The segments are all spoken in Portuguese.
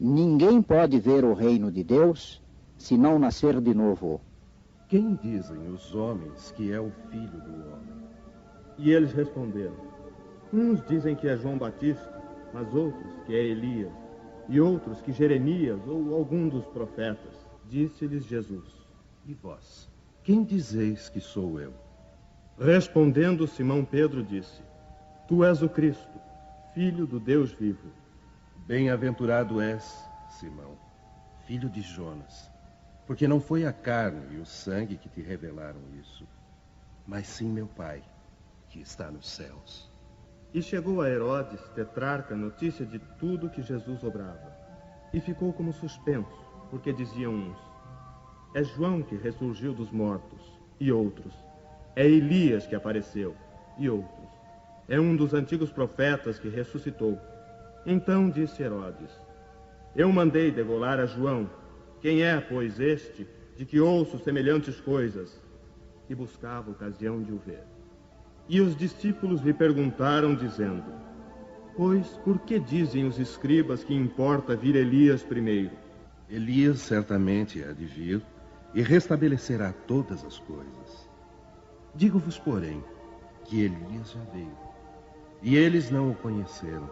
Ninguém pode ver o reino de Deus se não nascer de novo. Quem dizem os homens que é o Filho do Homem? E eles responderam: uns dizem que é João Batista, mas outros que é Elias, e outros que Jeremias ou algum dos profetas. Disse-lhes Jesus: E vós, quem dizeis que sou eu? Respondendo Simão Pedro disse: Tu és o Cristo, Filho do Deus vivo. Bem-aventurado és, Simão, filho de Jonas, porque não foi a carne e o sangue que te revelaram isso, mas sim meu Pai, que está nos céus. E chegou a Herodes, tetrarca, notícia de tudo que Jesus obrava. E ficou como suspenso, porque diziam uns: é João que ressurgiu dos mortos, e outros: é Elias que apareceu, e outros: é um dos antigos profetas que ressuscitou. Então disse Herodes: eu mandei degolar a João. Quem é, pois, este, de que ouço semelhantes coisas? E buscava ocasião de o ver. E os discípulos lhe perguntaram, dizendo: pois, por que dizem os escribas que importa vir Elias primeiro? Elias certamente há de vir e restabelecerá todas as coisas. Digo-vos, porém, que Elias já veio, e eles não o conheceram.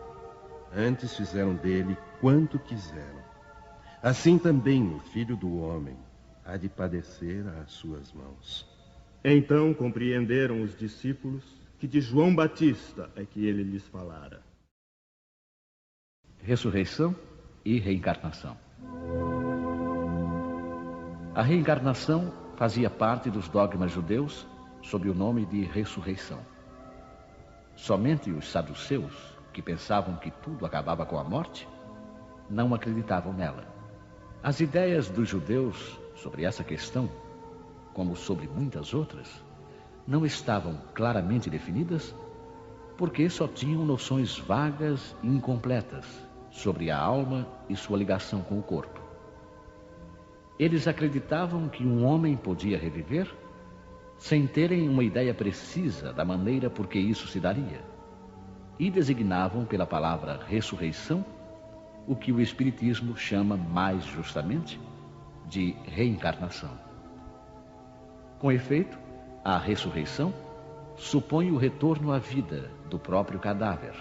Antes fizeram dele quanto quiseram. Assim também o Filho do Homem há de padecer às suas mãos. Então compreenderam os discípulos que de João Batista é que ele lhes falara. Ressurreição e reencarnação. A reencarnação fazia parte dos dogmas judeus sob o nome de ressurreição. Somente os saduceus, que pensavam que tudo acabava com a morte, não acreditavam nela. As ideias dos judeus sobre essa questão, como sobre muitas outras, não estavam claramente definidas porque só tinham noções vagas e incompletas sobre a alma e sua ligação com o corpo. Eles acreditavam que um homem podia reviver sem terem uma ideia precisa da maneira por que isso se daria, e designavam pela palavra ressurreição o que o Espiritismo chama mais justamente de reencarnação. Com efeito, a ressurreição supõe o retorno à vida do próprio cadáver,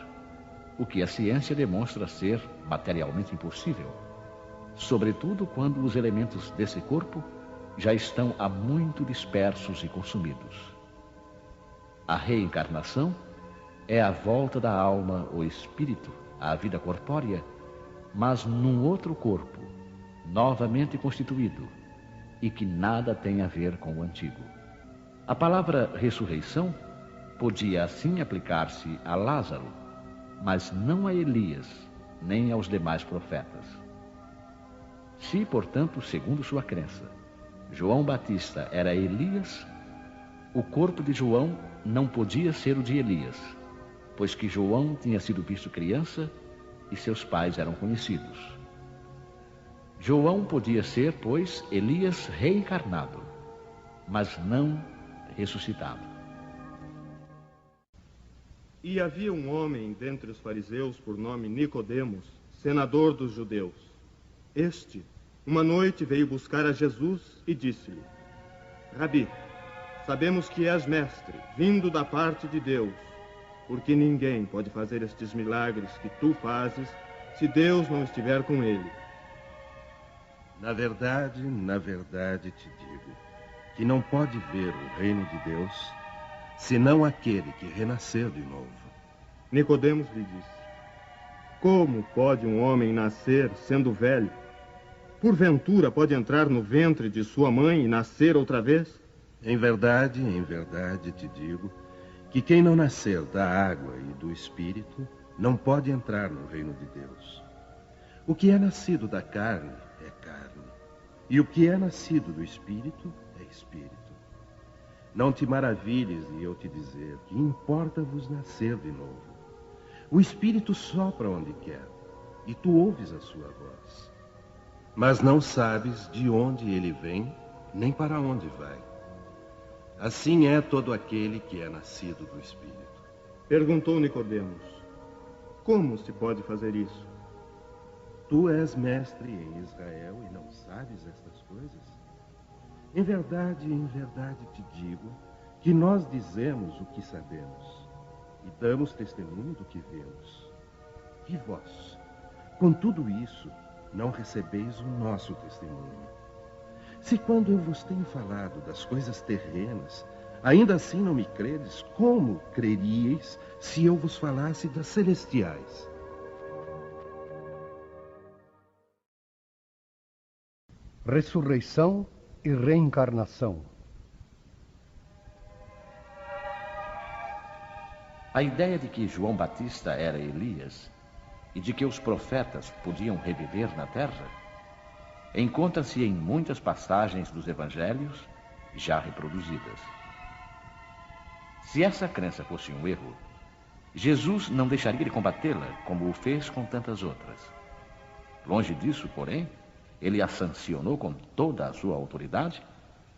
o que a ciência demonstra ser materialmente impossível, sobretudo quando os elementos desse corpo já estão há muito dispersos e consumidos. A reencarnação é a volta da alma ou espírito à vida corpórea, mas num outro corpo, novamente constituído, e que nada tem a ver com o antigo. A palavra ressurreição podia assim aplicar-se a Lázaro, mas não a Elias, nem aos demais profetas. Se, portanto, segundo sua crença, João Batista era Elias, o corpo de João não podia ser o de Elias, pois que João tinha sido visto criança e seus pais eram conhecidos. João podia ser, pois, Elias reencarnado, mas não ressuscitado. E havia um homem dentre os fariseus por nome Nicodemos, senador dos judeus. Este, uma noite, veio buscar a Jesus e disse-lhe: Rabi, sabemos que és mestre, vindo da parte de Deus, porque ninguém pode fazer estes milagres que tu fazes se Deus não estiver com ele. Na verdade te digo que não pode ver o reino de Deus senão aquele que renascer de novo. Nicodemos lhe disse: como pode um homem nascer sendo velho? Porventura pode entrar no ventre de sua mãe e nascer outra vez? Em verdade te digo que quem não nascer da água e do Espírito não pode entrar no reino de Deus. O que é nascido da carne é carne, e o que é nascido do Espírito é Espírito. Não te maravilhes de eu te dizer que importa-vos nascer de novo. O Espírito sopra onde quer, e tu ouves a sua voz. Mas não sabes de onde ele vem, nem para onde vai. Assim é todo aquele que é nascido do Espírito. Perguntou Nicodemos: como se pode fazer isso? Tu és mestre em Israel e não sabes estas coisas? Em verdade te digo que nós dizemos o que sabemos e damos testemunho do que vemos. E vós, com tudo isso, não recebeis o nosso testemunho. Se quando eu vos tenho falado das coisas terrenas, ainda assim não me credes, como creríeis se eu vos falasse das celestiais? Ressurreição e reencarnação. A ideia de que João Batista era Elias e de que os profetas podiam reviver na terra encontra-se em muitas passagens dos evangelhos já reproduzidas. Se essa crença fosse um erro, Jesus não deixaria de combatê-la como o fez com tantas outras. Longe disso, porém, ele a sancionou com toda a sua autoridade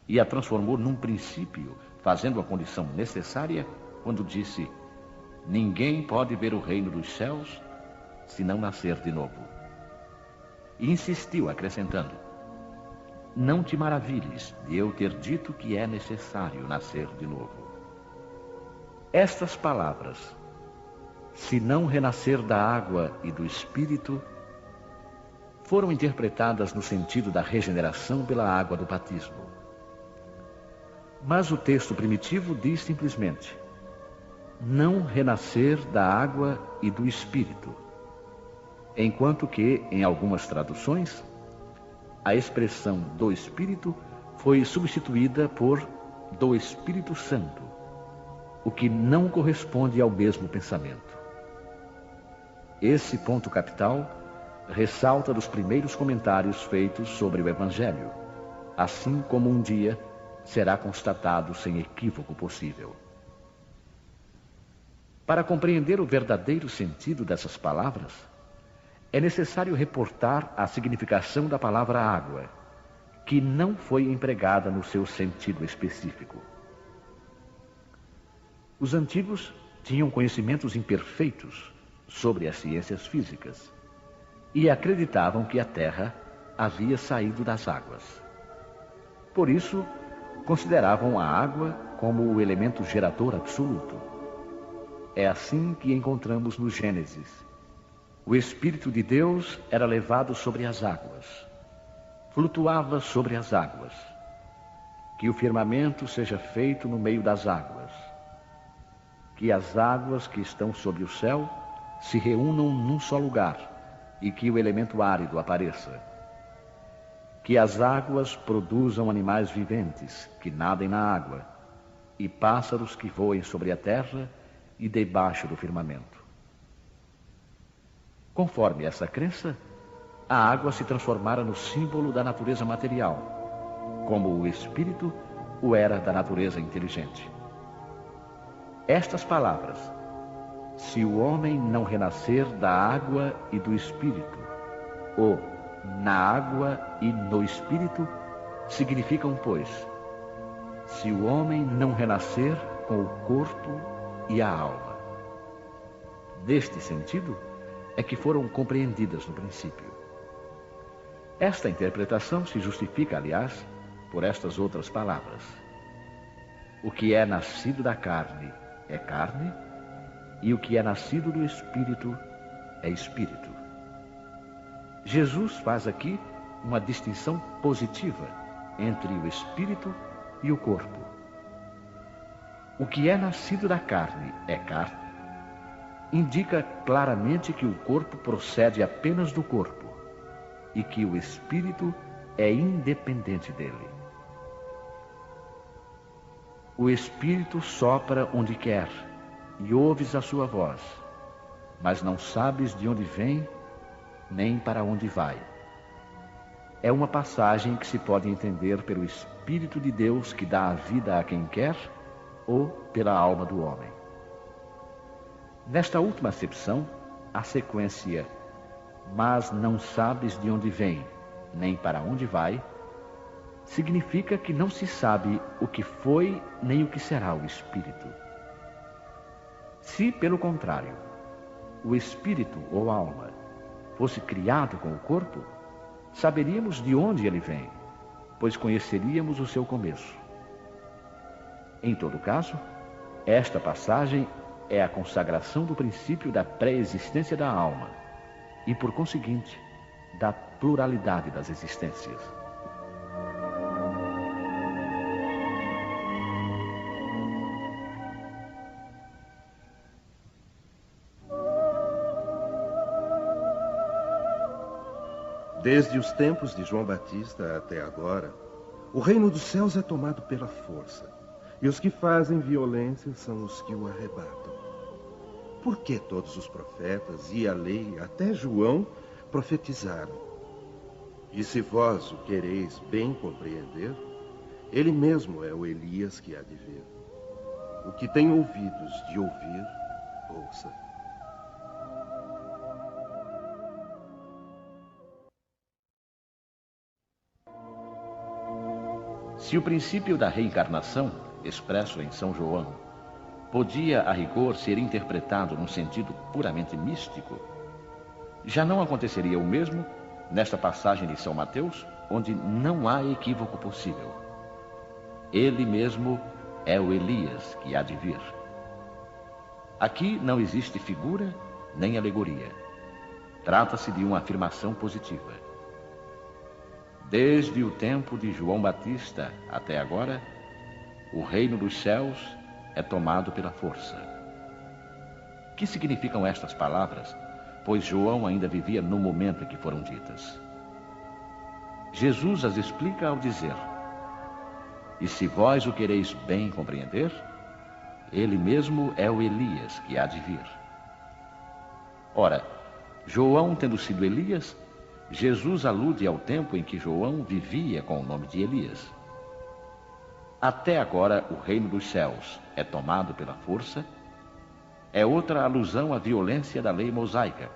e a transformou num princípio, fazendo a condição necessária quando disse: ninguém pode ver o reino dos céus se não nascer de novo. E insistiu, acrescentando: não te maravilhes de eu ter dito que é necessário nascer de novo. Estas palavras, se não renascer da água e do Espírito, foram interpretadas no sentido da regeneração pela água do batismo. Mas o texto primitivo diz simplesmente: não renascer da água e do Espírito, enquanto que, em algumas traduções, a expressão do Espírito foi substituída por do Espírito Santo, o que não corresponde ao mesmo pensamento. Esse ponto capital ressalta dos primeiros comentários feitos sobre o Evangelho, assim como um dia será constatado sem equívoco possível. Para compreender o verdadeiro sentido dessas palavras, é necessário reportar a significação da palavra água, que não foi empregada no seu sentido específico. Os antigos tinham conhecimentos imperfeitos sobre as ciências físicas e acreditavam que a Terra havia saído das águas. Por isso, consideravam a água como o elemento gerador absoluto. É assim que encontramos no Gênesis. O Espírito de Deus era levado sobre as águas, flutuava sobre as águas. Que o firmamento seja feito no meio das águas. Que as águas que estão sobre o céu se reúnam num só lugar e que o elemento árido apareça. Que as águas produzam animais viventes que nadem na água e pássaros que voem sobre a terra e debaixo do firmamento. Conforme essa crença, a água se transformara no símbolo da natureza material, como o Espírito o era da natureza inteligente. Estas palavras, se o homem não renascer da água e do Espírito, ou na água e no Espírito, significam, pois, se o homem não renascer com o corpo e a alma. Neste sentido, é que foram compreendidas no princípio. Esta interpretação se justifica, aliás, por estas outras palavras. O que é nascido da carne é carne, e o que é nascido do Espírito é Espírito. Jesus faz aqui uma distinção positiva entre o Espírito e o corpo. O que é nascido da carne é carne, indica claramente que o corpo procede apenas do corpo e que o Espírito é independente dele. O Espírito sopra onde quer e ouves a sua voz, mas não sabes de onde vem nem para onde vai. É uma passagem que se pode entender pelo Espírito de Deus que dá a vida a quem quer ou pela alma do homem. Nesta última acepção, a sequência "mas não sabes de onde vem, nem para onde vai", significa que não se sabe o que foi nem o que será o Espírito. Se, pelo contrário, o Espírito ou alma fosse criado com o corpo, saberíamos de onde ele vem, pois conheceríamos o seu começo. Em todo caso, esta passagem é a consagração do princípio da pré-existência da alma e, por conseguinte, da pluralidade das existências. Desde os tempos de João Batista até agora, o reino dos céus é tomado pela força, e os que fazem violência são os que o arrebatam. Por que todos os profetas e a lei, até João, profetizaram? E se vós o quereis bem compreender, ele mesmo é o Elias que há de vir. O que tem ouvidos de ouvir, ouça. Se o princípio da reencarnação, expresso em São João, podia, a rigor, ser interpretado num sentido puramente místico, já não aconteceria o mesmo nesta passagem de São Mateus, onde não há equívoco possível. Ele mesmo é o Elias que há de vir. Aqui não existe figura nem alegoria. Trata-se de uma afirmação positiva. Desde o tempo de João Batista até agora, o reino dos céus é tomado pela força. Que significam estas palavras, pois João ainda vivia no momento em que foram ditas? Jesus as explica ao dizer: e se vós o quereis bem compreender, ele mesmo é o Elias que há de vir. Ora, João tendo sido Elias, Jesus alude ao tempo em que João vivia com o nome de Elias. Até agora o reino dos céus é tomado pela força, é outra alusão à violência da lei mosaica,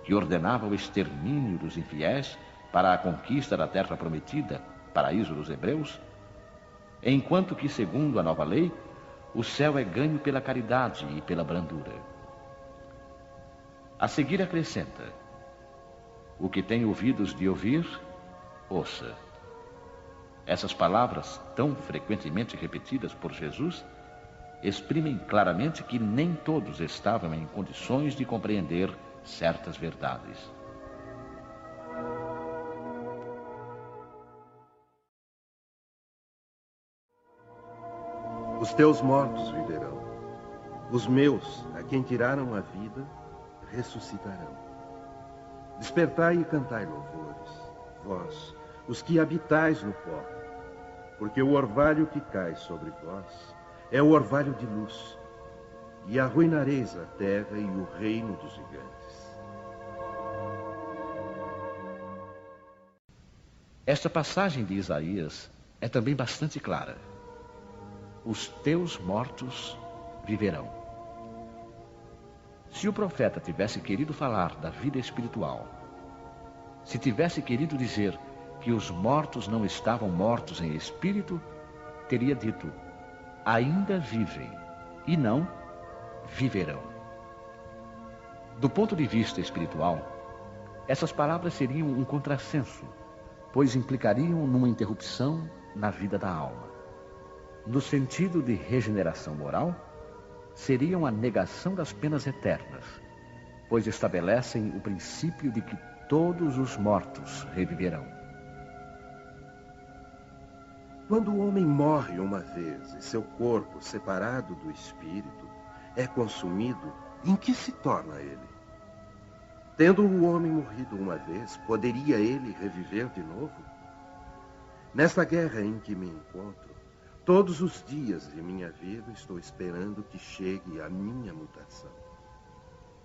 que ordenava o extermínio dos infiéis para a conquista da terra prometida, paraíso dos hebreus, enquanto que, segundo a nova lei, o céu é ganho pela caridade e pela brandura. A seguir acrescenta: o que tem ouvidos de ouvir, ouça. Essas palavras, tão frequentemente repetidas por Jesus, exprimem claramente que nem todos estavam em condições de compreender certas verdades. Os teus mortos viverão. Os meus, a quem tiraram a vida, ressuscitarão. Despertai e cantai louvores, vós, os que habitais no pó, porque o orvalho que cai sobre vós é o orvalho de luz, e arruinareis a terra e o reino dos gigantes. Esta passagem de Isaías é também bastante clara. Os teus mortos viverão. Se o profeta tivesse querido falar da vida espiritual, se tivesse querido dizer que os mortos não estavam mortos em espírito, teria dito: ainda vivem, e não viverão. Do ponto de vista espiritual, essas palavras seriam um contrassenso, pois implicariam numa interrupção na vida da alma. No sentido de regeneração moral, seriam a negação das penas eternas, pois estabelecem o princípio de que todos os mortos reviverão. Quando o homem morre uma vez e seu corpo, separado do espírito, é consumido, em que se torna ele? Tendo o homem morrido uma vez, poderia ele reviver de novo? Nesta guerra em que me encontro, todos os dias de minha vida estou esperando que chegue a minha mutação.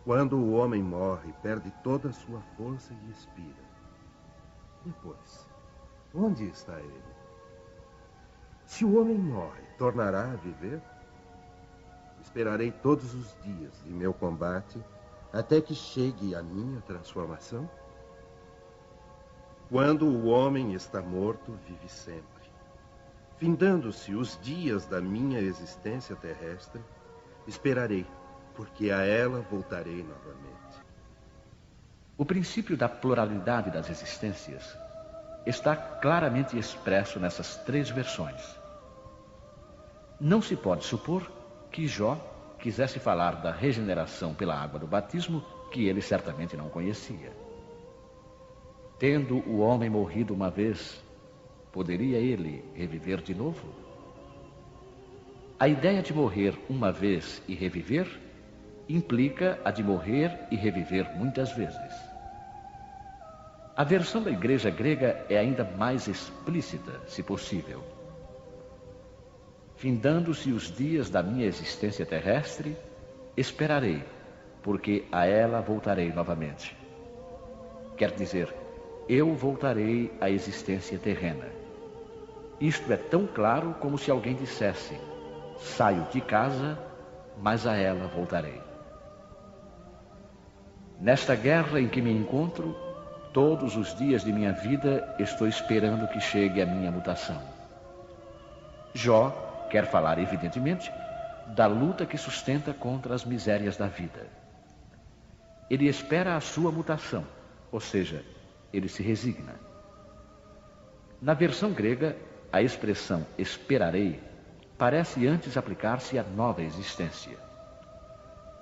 Quando o homem morre, perde toda a sua força e expira. Depois, onde está ele? Se o homem morre, tornará a viver? Esperarei todos os dias de meu combate até que chegue a minha transformação? Quando o homem está morto, vive sempre. Findando-se os dias da minha existência terrestre, esperarei, porque a ela voltarei novamente. O princípio da pluralidade das existências está claramente expresso nessas três versões. Não se pode supor que Jó quisesse falar da regeneração pela água do batismo, que ele certamente não conhecia. Tendo o homem morrido uma vez, poderia ele reviver de novo? A ideia de morrer uma vez e reviver implica a de morrer e reviver muitas vezes. A versão da igreja grega é ainda mais explícita, se possível. Findando-se os dias da minha existência terrestre, esperarei, porque a ela voltarei novamente. Quer dizer, eu voltarei à existência terrena. Isto é tão claro como se alguém dissesse: saio de casa, mas a ela voltarei. Nesta guerra em que me encontro, todos os dias de minha vida estou esperando que chegue a minha mutação. Jó quer falar, evidentemente, da luta que sustenta contra as misérias da vida. Ele espera a sua mutação, ou seja, ele se resigna. Na versão grega, a expressão esperarei parece antes aplicar-se à nova existência.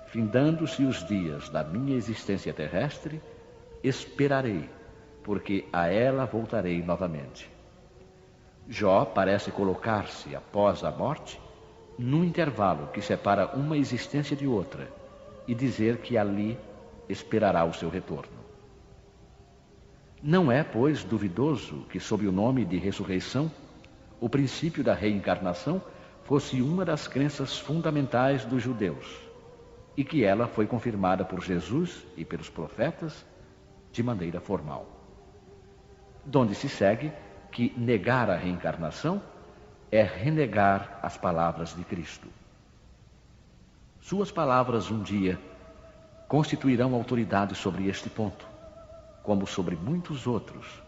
Findando-se os dias da minha existência terrestre, esperarei, porque a ela voltarei novamente. Jó parece colocar-se, após a morte, num intervalo que separa uma existência de outra e dizer que ali esperará o seu retorno. Não é, pois, duvidoso que, sob o nome de ressurreição, o princípio da reencarnação fosse uma das crenças fundamentais dos judeus e que ela foi confirmada por Jesus e pelos profetas de maneira formal. Donde se segue que negar a reencarnação é renegar as palavras de Cristo. Suas palavras um dia constituirão autoridade sobre este ponto, como sobre muitos outros,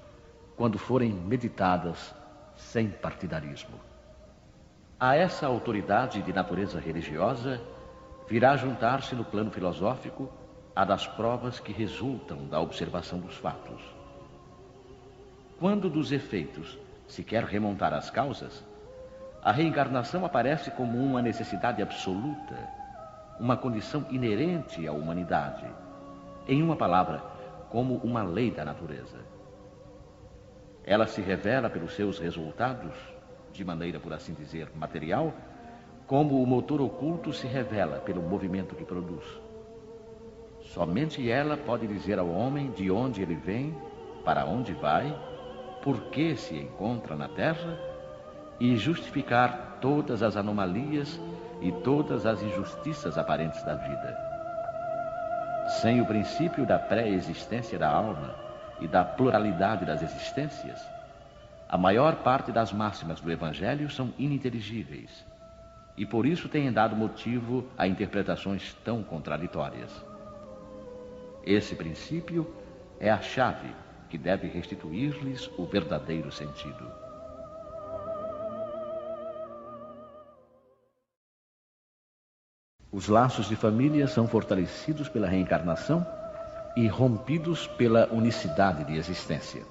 quando forem meditadas sem partidarismo. A essa autoridade de natureza religiosa virá juntar-se no plano filosófico a das provas que resultam da observação dos fatos. Quando dos efeitos se quer remontar às causas, a reencarnação aparece como uma necessidade absoluta, uma condição inerente à humanidade, em uma palavra, como uma lei da natureza. Ela se revela pelos seus resultados, de maneira, por assim dizer, material, como o motor oculto se revela pelo movimento que produz. Somente ela pode dizer ao homem de onde ele vem, para onde vai, por que se encontra na Terra e justificar todas as anomalias e todas as injustiças aparentes da vida. Sem o princípio da pré-existência da alma e da pluralidade das existências, a maior parte das máximas do Evangelho são ininteligíveis e por isso têm dado motivo a interpretações tão contraditórias. Esse princípio é a chave que deve restituir-lhes o verdadeiro sentido. Os laços de família são fortalecidos pela reencarnação e rompidos pela unicidade de existência.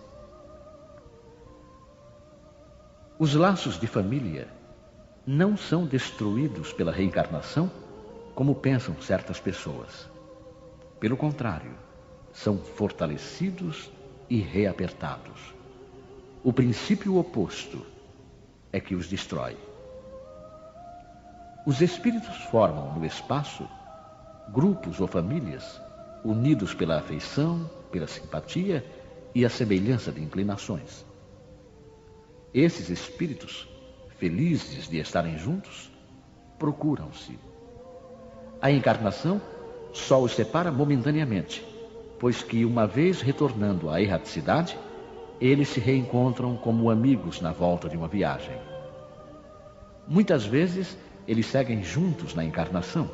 Os laços de família não são destruídos pela reencarnação, como pensam certas pessoas. Pelo contrário, são fortalecidos e reapertados. O princípio oposto é que os destrói. Os espíritos formam no espaço grupos ou famílias unidos pela afeição, pela simpatia e a semelhança de inclinações. Esses espíritos, felizes de estarem juntos, procuram-se. A encarnação só os separa momentaneamente, pois que, uma vez retornando à erraticidade, eles se reencontram como amigos na volta de uma viagem. Muitas vezes, eles seguem juntos na encarnação,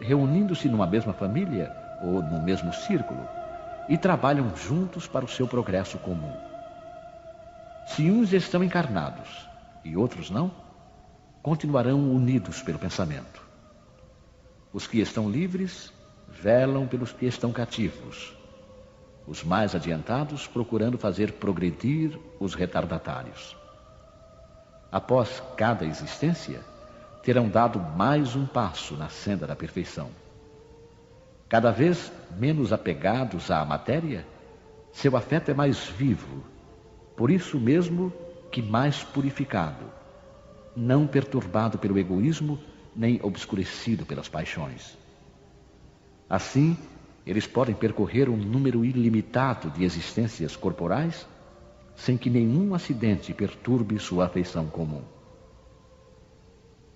reunindo-se numa mesma família ou no mesmo círculo, e trabalham juntos para o seu progresso comum. Se uns estão encarnados e outros não, continuarão unidos pelo pensamento. Os que estão livres velam pelos que estão cativos. os mais adiantados procurando fazer progredir os retardatários. Após cada existência, terão dado mais um passo na senda da perfeição. Cada vez menos apegados à matéria, seu afeto é mais vivo, por isso mesmo que mais purificado, não perturbado pelo egoísmo, nem obscurecido pelas paixões. Assim, eles podem percorrer um número ilimitado de existências corporais, sem que nenhum acidente perturbe sua afeição comum.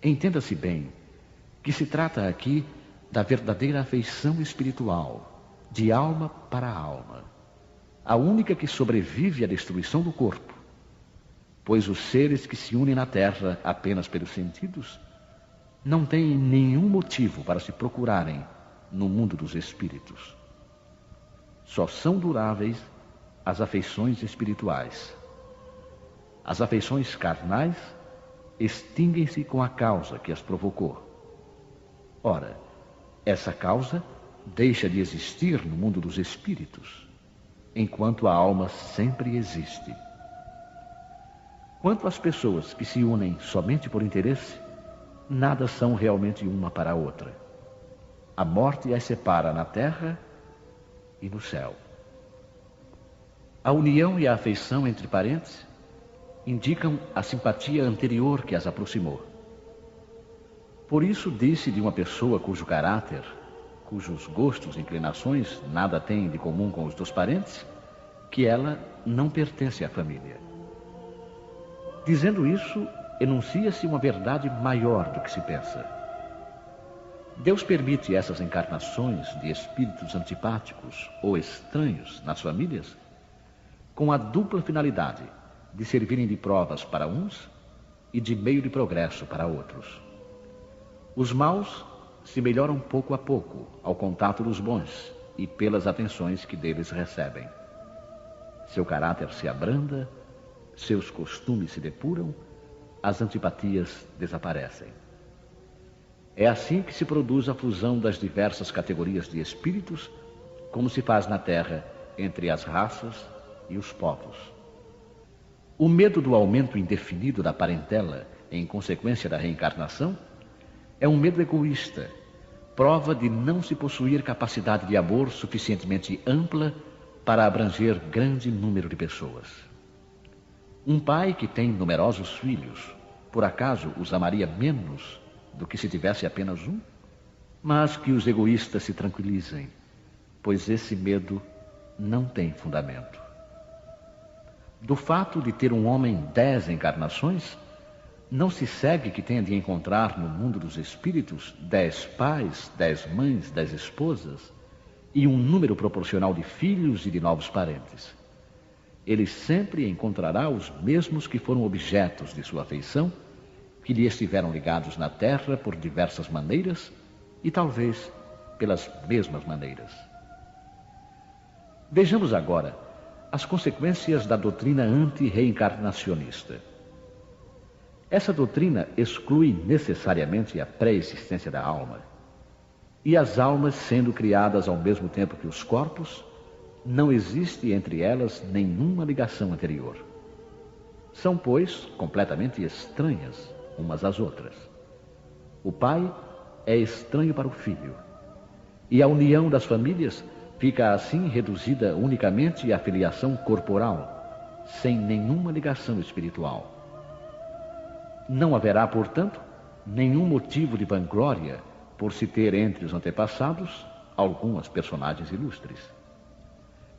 Entenda-se bem que se trata aqui da verdadeira afeição espiritual, de alma para alma, a única que sobrevive à destruição do corpo, pois os seres que se unem na terra apenas pelos sentidos não têm nenhum motivo para se procurarem no mundo dos espíritos. Só são duráveis as afeições espirituais. As afeições carnais extinguem-se com a causa que as provocou. Ora, essa causa deixa de existir no mundo dos espíritos, enquanto a alma sempre existe. Quanto às pessoas que se unem somente por interesse, nada são realmente uma para a outra. A morte as separa na terra e no céu. A união e a afeição entre parentes indicam a simpatia anterior que as aproximou. Por isso disse de uma pessoa cujo caráter, cujos gostos e inclinações nada têm de comum com os dos parentes, que ela não pertence à família. Dizendo isso, enuncia-se uma verdade maior do que se pensa. Deus permite essas encarnações de espíritos antipáticos ou estranhos nas famílias com a dupla finalidade de servirem de provas para uns e de meio de progresso para outros. Os maus se melhoram pouco a pouco ao contato dos bons e pelas atenções que deles recebem. Seu caráter se abranda, seus costumes se depuram, as antipatias desaparecem. É assim que se produz a fusão das diversas categorias de espíritos, como se faz na Terra entre as raças e os povos. O medo do aumento indefinido da parentela em consequência da reencarnação é um medo egoísta, prova de não se possuir capacidade de amor suficientemente ampla para abranger grande número de pessoas. Um pai que tem numerosos filhos, por acaso os amaria menos do que se tivesse apenas um? Mas que os egoístas se tranquilizem, pois esse medo não tem fundamento. Do fato de ter um homem 10 encarnações, não se segue que tenha de encontrar no mundo dos espíritos 10 pais, 10 mães, 10 esposas e um número proporcional de filhos e de novos parentes. Ele sempre encontrará os mesmos que foram objetos de sua afeição, que lhe estiveram ligados na terra por diversas maneiras e talvez pelas mesmas maneiras. Vejamos agora as consequências da doutrina anti-reencarnacionista. Essa doutrina exclui necessariamente a pré-existência da alma, e as almas sendo criadas ao mesmo tempo que os corpos, não existe entre elas nenhuma ligação anterior. São, pois, completamente estranhas umas às outras. O pai é estranho para o filho, e a união das famílias fica assim reduzida unicamente à filiação corporal, sem nenhuma ligação espiritual. Não haverá, portanto, nenhum motivo de vanglória por se ter entre os antepassados algumas personagens ilustres.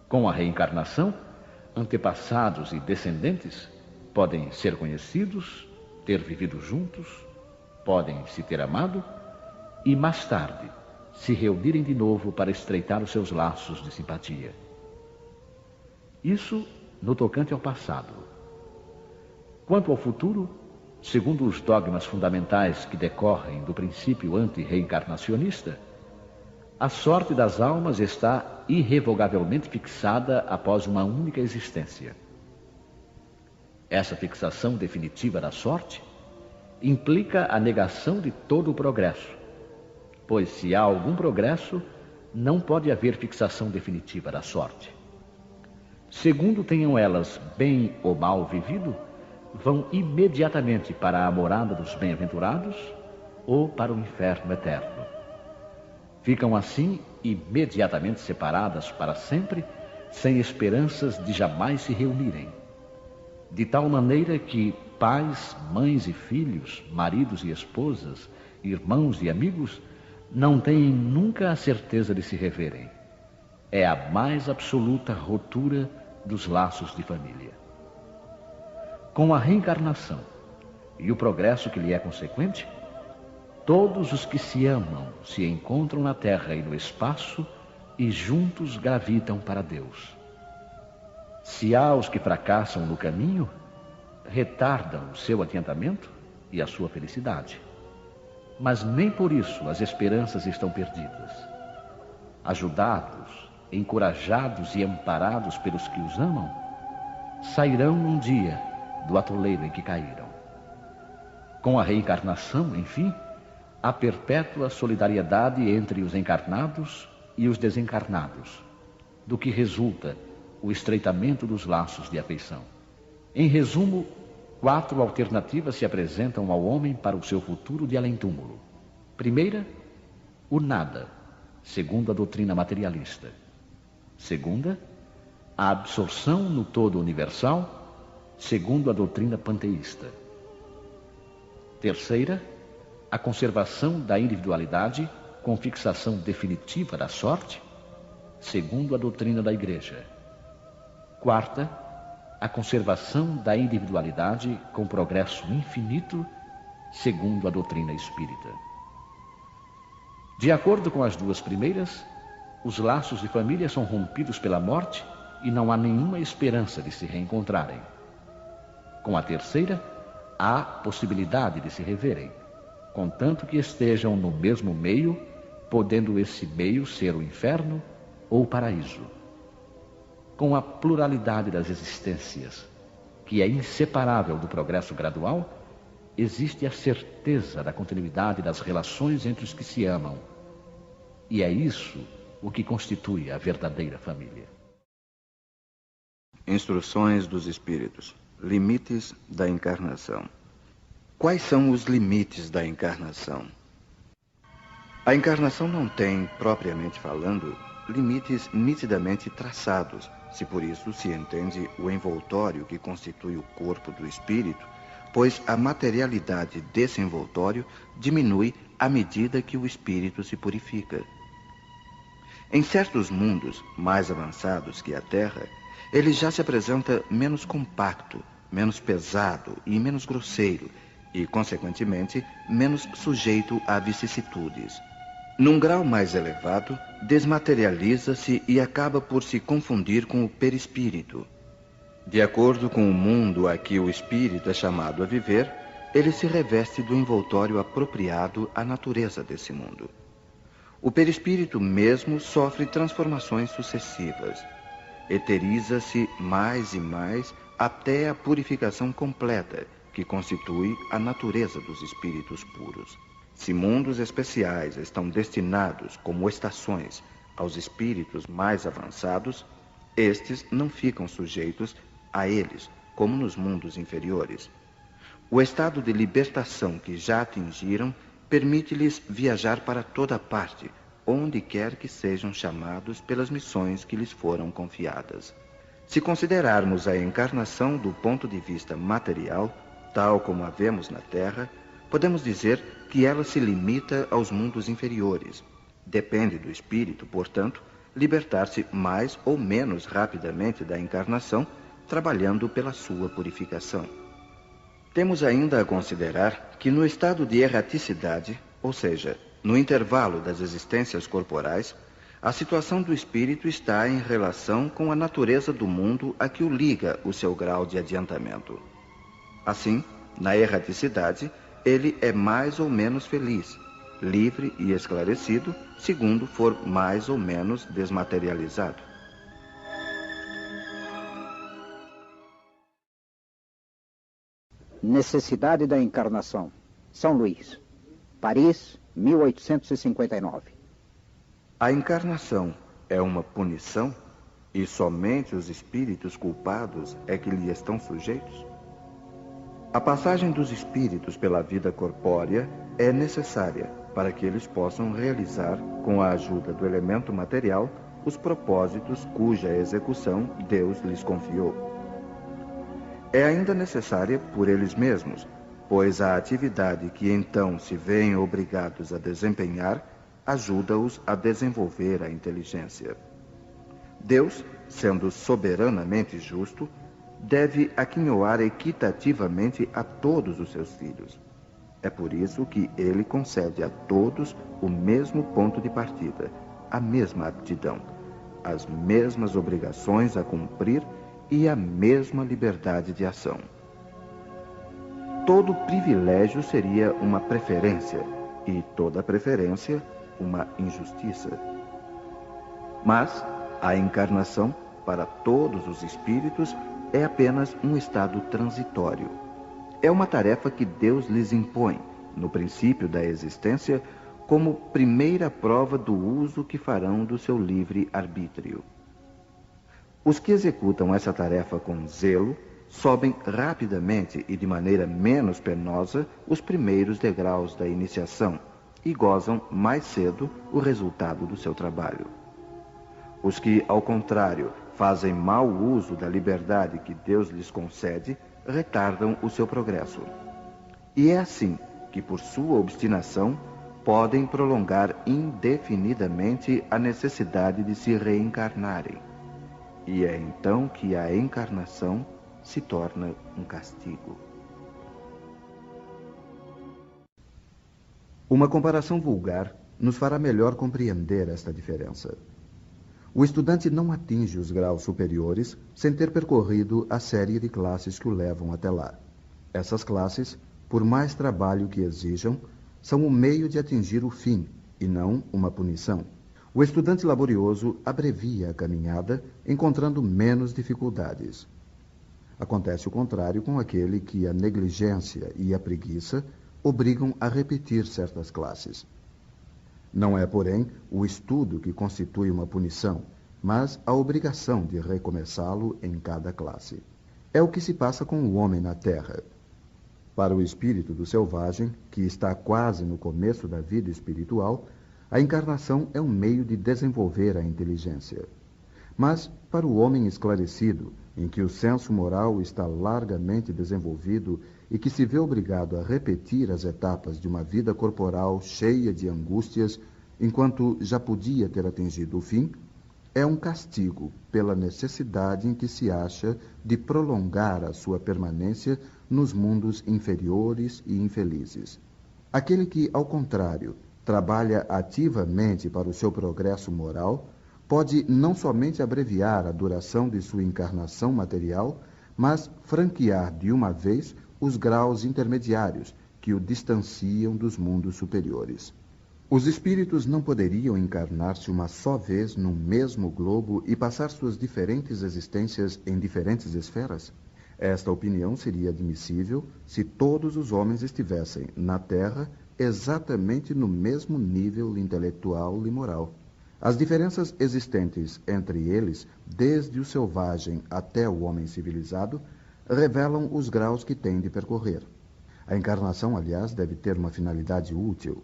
Com a reencarnação, antepassados e descendentes podem ser conhecidos, ter vivido juntos, podem se ter amado e, mais tarde, se reunirem de novo para estreitar os seus laços de simpatia. Isso no tocante ao passado. Quanto ao futuro, segundo os dogmas fundamentais que decorrem do princípio anti-reencarnacionista, a sorte das almas está irrevogavelmente fixada após uma única existência. Essa fixação definitiva da sorte implica a negação de todo o progresso, pois se há algum progresso, não pode haver fixação definitiva da sorte. segundo tenham elas bem ou mal vivido, vão imediatamente para a morada dos bem-aventurados ou para o inferno eterno. Ficam assim imediatamente separadas para sempre, sem esperanças de jamais se reunirem. De tal maneira que pais, mães e filhos, maridos e esposas, irmãos e amigos, não têm nunca a certeza de se reverem. É a mais absoluta ruptura dos laços de família. Com a reencarnação e o progresso que lhe é consequente, todos os que se amam se encontram na terra e no espaço e juntos gravitam para Deus. Se há os que fracassam no caminho, retardam o seu adiantamento e a sua felicidade. Mas nem por isso as esperanças estão perdidas. Ajudados, encorajados e amparados pelos que os amam, sairão um dia do atoleiro em que caíram. Com a reencarnação, enfim, há perpétua solidariedade entre os encarnados e os desencarnados, do que resulta o estreitamento dos laços de afeição. Em resumo, 4 alternativas se apresentam ao homem para o seu futuro de além-túmulo. Primeira, o nada, segundo a doutrina materialista. Segunda, a absorção no todo universal, segundo a doutrina panteísta. Terceira, a conservação da individualidade com fixação definitiva da sorte, segundo a doutrina da Igreja. Quarta, a conservação da individualidade com progresso infinito, segundo a doutrina espírita. De acordo com as duas primeiras, os laços de família são rompidos pela morte e não há nenhuma esperança de se reencontrarem. Com a terceira, há possibilidade de se reverem, contanto que estejam no mesmo meio, podendo esse meio ser o inferno ou o paraíso. Com a pluralidade das existências, que é inseparável do progresso gradual, existe a certeza da continuidade das relações entre os que se amam. E é isso o que constitui a verdadeira família. Instruções dos Espíritos. Limites da encarnação. Quais são os limites da encarnação? A encarnação não tem, propriamente falando, limites nitidamente traçados, se por isso se entende o envoltório que constitui o corpo do espírito, pois a materialidade desse envoltório diminui à medida que o espírito se purifica. Em certos mundos mais avançados que a Terra, ele já se apresenta menos compacto, menos pesado e menos grosseiro, e, consequentemente, menos sujeito a vicissitudes. Num grau mais elevado, desmaterializa-se e acaba por se confundir com o perispírito. De acordo com o mundo a que o espírito é chamado a viver, ele se reveste do envoltório apropriado à natureza desse mundo. O perispírito mesmo sofre transformações sucessivas. Eteriza-se mais e mais até a purificação completa, que constitui a natureza dos espíritos puros. Se mundos especiais estão destinados, como estações, aos espíritos mais avançados, estes não ficam sujeitos a eles, como nos mundos inferiores. O estado de libertação que já atingiram permite-lhes viajar para toda parte, onde quer que sejam chamados pelas missões que lhes foram confiadas. Se considerarmos a encarnação do ponto de vista material, tal como a vemos na Terra, podemos dizer que ela se limita aos mundos inferiores. Depende do espírito, portanto, libertar-se mais ou menos rapidamente da encarnação, trabalhando pela sua purificação. Temos ainda a considerar que no estado de erraticidade, ou seja, no intervalo das existências corporais, a situação do espírito está em relação com a natureza do mundo a que o liga o seu grau de adiantamento. Assim, na erraticidade, ele é mais ou menos feliz, livre e esclarecido, segundo for mais ou menos desmaterializado. Necessidade da encarnação. São Luís, Paris, 1859. A encarnação é uma punição? e somente os espíritos culpados é que lhe estão sujeitos? A passagem dos espíritos pela vida corpórea é necessária para que eles possam realizar, com a ajuda do elemento material, os propósitos cuja execução Deus lhes confiou. É ainda necessária por eles mesmos, pois a atividade que então se veem obrigados a desempenhar ajuda-os a desenvolver a inteligência. Deus, sendo soberanamente justo, deve aquinhoar equitativamente a todos os seus filhos. É por isso que ele concede a todos o mesmo ponto de partida, a mesma aptidão, as mesmas obrigações a cumprir e a mesma liberdade de ação. Todo privilégio seria uma preferência, e toda preferência uma injustiça. Mas a encarnação, para todos os espíritos, é apenas um estado transitório. É uma tarefa que Deus lhes impõe, no princípio da existência, como primeira prova do uso que farão do seu livre arbítrio. Os que executam essa tarefa com zelo sobem rapidamente e de maneira menos penosa os primeiros degraus da iniciação e gozam mais cedo o resultado do seu trabalho. Os que, ao contrário, fazem mau uso da liberdade que Deus lhes concede, retardam o seu progresso. E é assim que, por sua obstinação, podem prolongar indefinidamente a necessidade de se reencarnarem. E é então que a encarnação se torna um castigo. Uma comparação vulgar nos fará melhor compreender esta diferença. O estudante não atinge os graus superiores sem ter percorrido a série de classes que o levam até lá. Essas classes, por mais trabalho que exijam, são o meio de atingir o fim e não uma punição. O estudante laborioso abrevia a caminhada, encontrando menos dificuldades. Acontece o contrário com aquele que a negligência e a preguiça obrigam a repetir certas classes. Não é, porém, o estudo que constitui uma punição, mas a obrigação de recomeçá-lo em cada classe. É o que se passa com o homem na Terra. Para o espírito do selvagem, que está quase no começo da vida espiritual, a encarnação é um meio de desenvolver a inteligência. Mas, para o homem esclarecido, em que o senso moral está largamente desenvolvido e que se vê obrigado a repetir as etapas de uma vida corporal cheia de angústias, enquanto já podia ter atingido o fim, é um castigo pela necessidade em que se acha de prolongar a sua permanência nos mundos inferiores e infelizes. Aquele que, ao contrário, trabalha ativamente para o seu progresso moral, pode não somente abreviar a duração de sua encarnação material, mas franquear de uma vez os graus intermediários que o distanciam dos mundos superiores. Os espíritos não poderiam encarnar-se uma só vez no mesmo globo e passar suas diferentes existências em diferentes esferas? Esta opinião seria admissível se todos os homens estivessem na Terra exatamente no mesmo nível intelectual e moral. As diferenças existentes entre eles, desde o selvagem até o homem civilizado, revelam os graus que têm de percorrer. A encarnação, aliás, deve ter uma finalidade útil.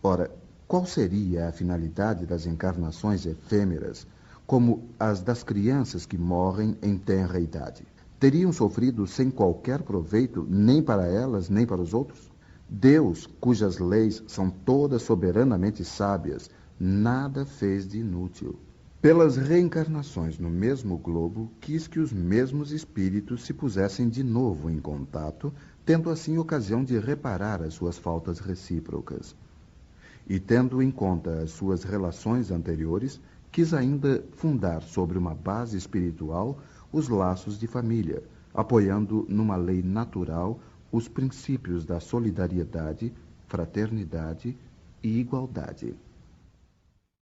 Ora, qual seria a finalidade das encarnações efêmeras, como as das crianças que morrem em tenra idade? Teriam sofrido sem qualquer proveito, nem para elas, nem para os outros? Deus, cujas leis são todas soberanamente sábias, nada fez de inútil. Pelas reencarnações no mesmo globo, quis que os mesmos espíritos se pusessem de novo em contato, tendo assim ocasião de reparar as suas faltas recíprocas. E tendo em conta as suas relações anteriores, quis ainda fundar sobre uma base espiritual os laços de família, apoiando numa lei natural os princípios da solidariedade, fraternidade e igualdade.